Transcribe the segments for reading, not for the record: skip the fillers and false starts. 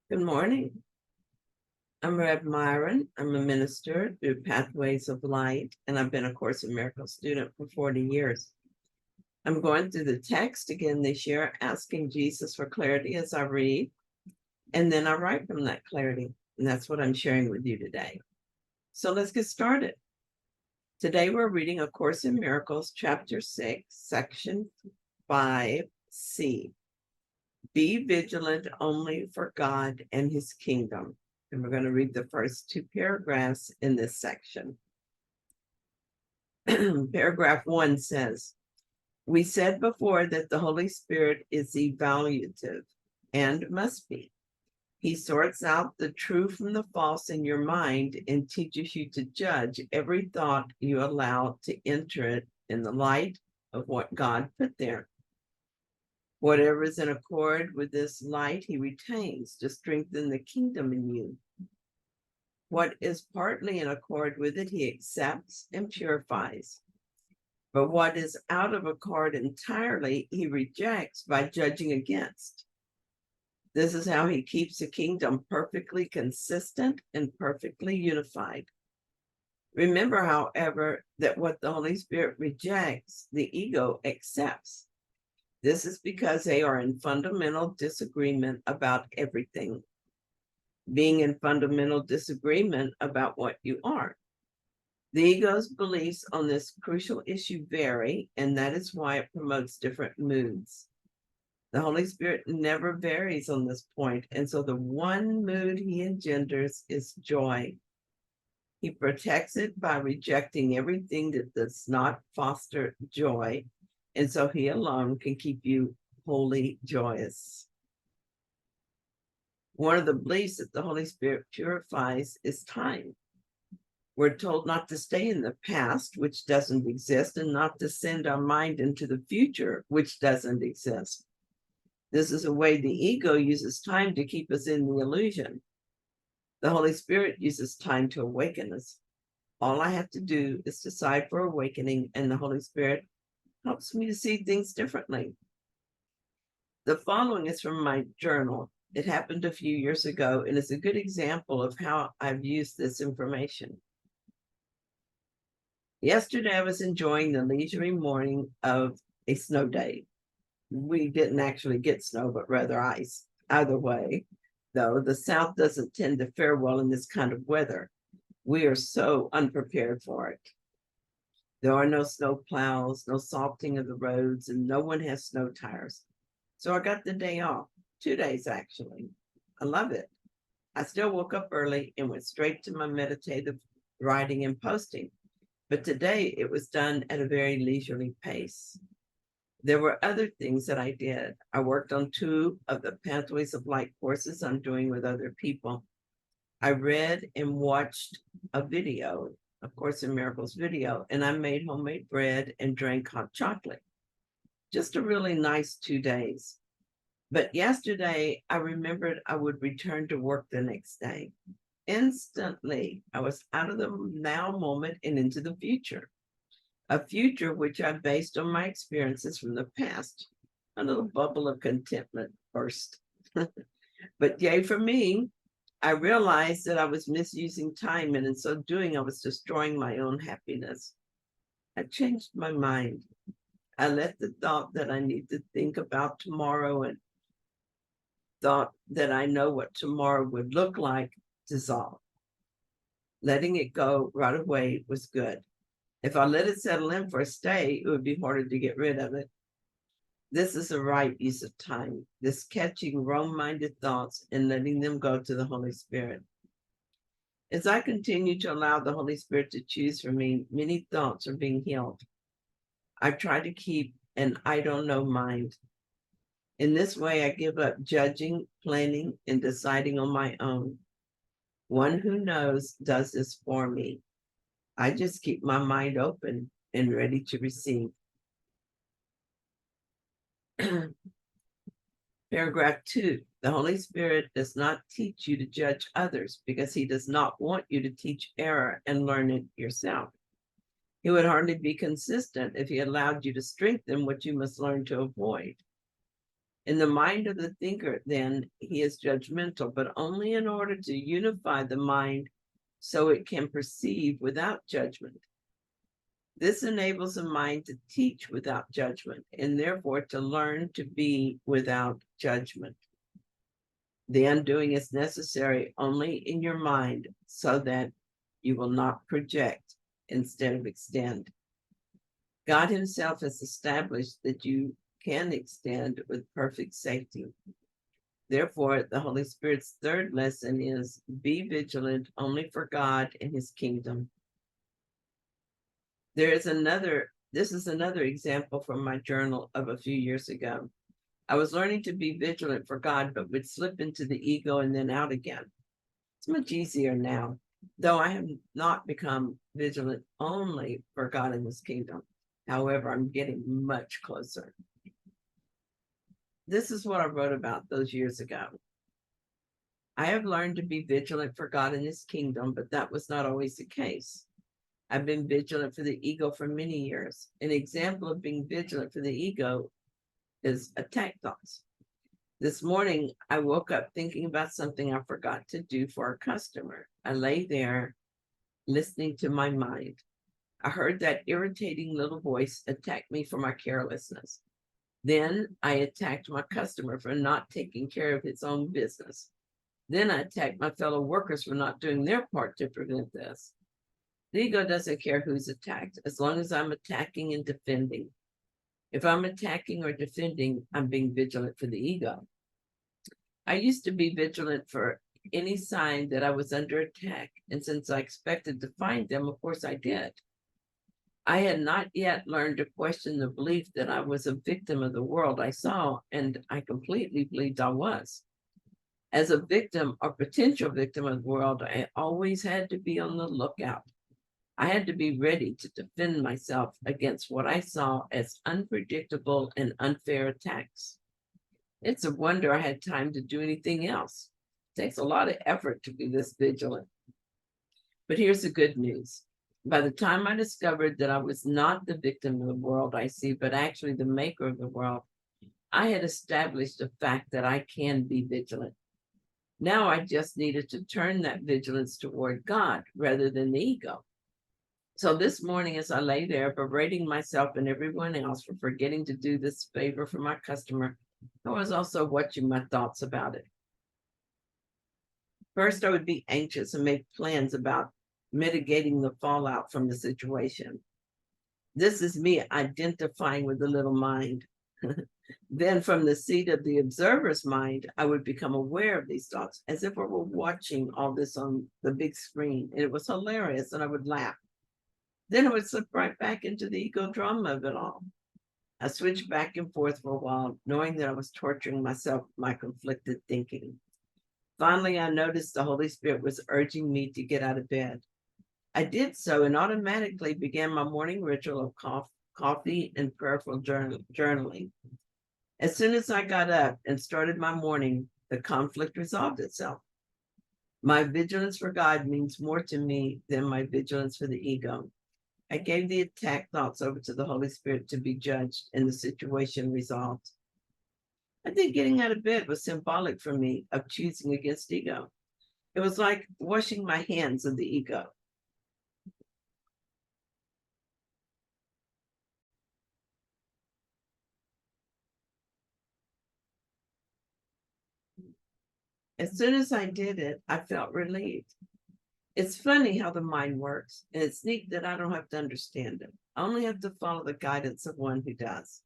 Good morning. I'm Rev Myron. I'm a minister through Pathways of Light, and I've been a Course in Miracles student for 40 years. I'm going through the text again this year, asking Jesus for clarity as I read, and then I write from that clarity, and that's what I'm sharing with you today. So let's get started. Today we're reading A Course in Miracles, Chapter 6, Section 5C. Be vigilant only for God and his kingdom. And we're going to read the first two paragraphs in this section. Paragraph 1 says, we said before that the Holy Spirit is evaluative and must be. He sorts out the true from the false in your mind and teaches you to judge every thought you allow to enter it in the light of what God put there. Whatever is in accord with this light, he retains to strengthen the kingdom in you. What is partly in accord with it, he accepts and purifies. But what is out of accord entirely, he rejects by judging against. This is how he keeps the kingdom perfectly consistent and perfectly unified. Remember, however, that what the Holy Spirit rejects, the ego accepts. This is because they are in fundamental disagreement about everything. Being in fundamental disagreement about what you are. The ego's beliefs on this crucial issue vary, and that is why it promotes different moods. The Holy Spirit never varies on this point, and so the one mood he engenders is joy. He protects it by rejecting everything that does not foster joy, and so he alone can keep you wholly joyous. One of the beliefs that the Holy Spirit purifies is time. We're told not to stay in the past, which doesn't exist, and not to send our mind into the future, which doesn't exist. This is a way the ego uses time to keep us in the illusion. The Holy Spirit uses time to awaken us. All I have to do is decide for awakening, and the Holy Spirit helps me to see things differently. The following is from my journal. It happened a few years ago, and it's a good example of how I've used this information. Yesterday, I was enjoying the leisurely morning of a snow day. We didn't actually get snow, but rather ice. Either way, though, the South doesn't tend to fare well in this kind of weather. We are so unprepared for it. There are no snow plows, no salting of the roads, and no one has snow tires. So I got the day off, 2 days actually. I love it. I still woke up early and went straight to my meditative writing and posting. But today it was done at a very leisurely pace. There were other things that I did. I worked on 2 of the Pathways of Light courses I'm doing with other people. I read and watched a video, a Course in Miracles video, and I made homemade bread and drank hot chocolate. Just a really nice 2 days. But yesterday, I remembered I would return to work the next day. Instantly, I was out of the now moment and into the future. A future which I based on my experiences from the past. A little bubble of contentment burst. But yay for me, I realized that I was misusing time, and in so doing, I was destroying my own happiness. I changed my mind. I let the thought that I need to think about tomorrow and thought that I know what tomorrow would look like dissolve. Letting it go right away was good. If I let it settle in for a stay, it would be harder to get rid of it. This is the right use of time, this catching wrong-minded thoughts and letting them go to the Holy Spirit. As I continue to allow the Holy Spirit to choose for me, many thoughts are being healed. I try to keep an I don't know mind. In this way, I give up judging, planning, and deciding on my own. One who knows does this for me. I just keep my mind open and ready to receive. Paragraph 2, the Holy Spirit does not teach you to judge others because he does not want you to teach error and learn it yourself. He would hardly be consistent if he allowed you to strengthen what you must learn to avoid. In the mind of the thinker, then, he is judgmental, but only in order to unify the mind so it can perceive without judgment. This enables the mind to teach without judgment, and therefore to learn to be without judgment. The undoing is necessary only in your mind so that you will not project instead of extend. God himself has established that you can extend with perfect safety. Therefore, the Holy Spirit's third lesson is be vigilant only for God and his kingdom. This is another example from my journal of a few years ago. I was learning to be vigilant for God, but would slip into the ego and then out again. It's much easier now, though I have not become vigilant only for God and his kingdom. However, I'm getting much closer. This is what I wrote about those years ago. I have learned to be vigilant for God and his kingdom, but that was not always the case. I've been vigilant for the ego for many years. An example of being vigilant for the ego is attack thoughts. This morning, I woke up thinking about something I forgot to do for a customer. I lay there listening to my mind. I heard that irritating little voice attack me for my carelessness. Then I attacked my customer for not taking care of his own business. Then I attacked my fellow workers for not doing their part to prevent this. The ego doesn't care who's attacked, as long as I'm attacking and defending. If I'm attacking or defending, I'm being vigilant for the ego. I used to be vigilant for any sign that I was under attack, and since I expected to find them, of course I did. I had not yet learned to question the belief that I was a victim of the world I saw, and I completely believed I was. As a victim or potential victim of the world, I always had to be on the lookout. I had to be ready to defend myself against what I saw as unpredictable and unfair attacks. It's a wonder I had time to do anything else. It takes a lot of effort to be this vigilant. But here's the good news. By the time I discovered that I was not the victim of the world I see, but actually the maker of the world, I had established the fact that I can be vigilant. Now I just needed to turn that vigilance toward God rather than the ego. So this morning, as I lay there berating myself and everyone else for forgetting to do this favor for my customer, I was also watching my thoughts about it. First, I would be anxious and make plans about mitigating the fallout from the situation. This is me identifying with the little mind. Then from the seat of the observer's mind, I would become aware of these thoughts as if I were watching all this on the big screen. And it was hilarious, and I would laugh. Then I would slip right back into the ego drama of it all. I switched back and forth for a while, knowing that I was torturing myself with my conflicted thinking. Finally, I noticed the Holy Spirit was urging me to get out of bed. I did so and automatically began my morning ritual of coffee and prayerful journaling. As soon as I got up and started my morning, the conflict resolved itself. My vigilance for God means more to me than my vigilance for the ego. I gave the attack thoughts over to the Holy Spirit to be judged and the situation resolved. I think getting out of bed was symbolic for me of choosing against ego. It was like washing my hands of the ego. As soon as I did it, I felt relieved. It's funny how the mind works, and it's neat that I don't have to understand it. I only have to follow the guidance of one who does.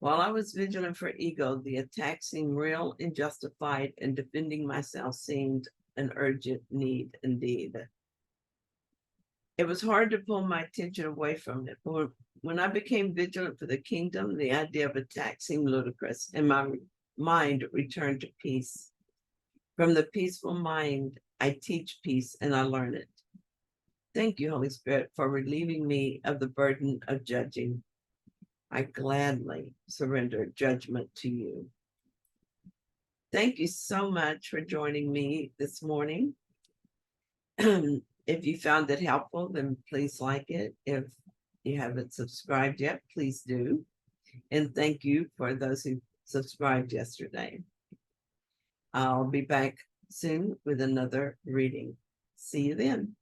While I was vigilant for ego, the attack seemed real and justified, and defending myself seemed an urgent need indeed. It was hard to pull my attention away from it. But when I became vigilant for the kingdom, the idea of attack seemed ludicrous, and my mind returned to peace. From the peaceful mind, I teach peace and I learn it. Thank you, Holy Spirit, for relieving me of the burden of judging. I gladly surrender judgment to you. Thank you so much for joining me this morning. If you found it helpful, then please like it. If you haven't subscribed yet, please do. And thank you for those who subscribed yesterday. I'll be back soon with another reading. See you then.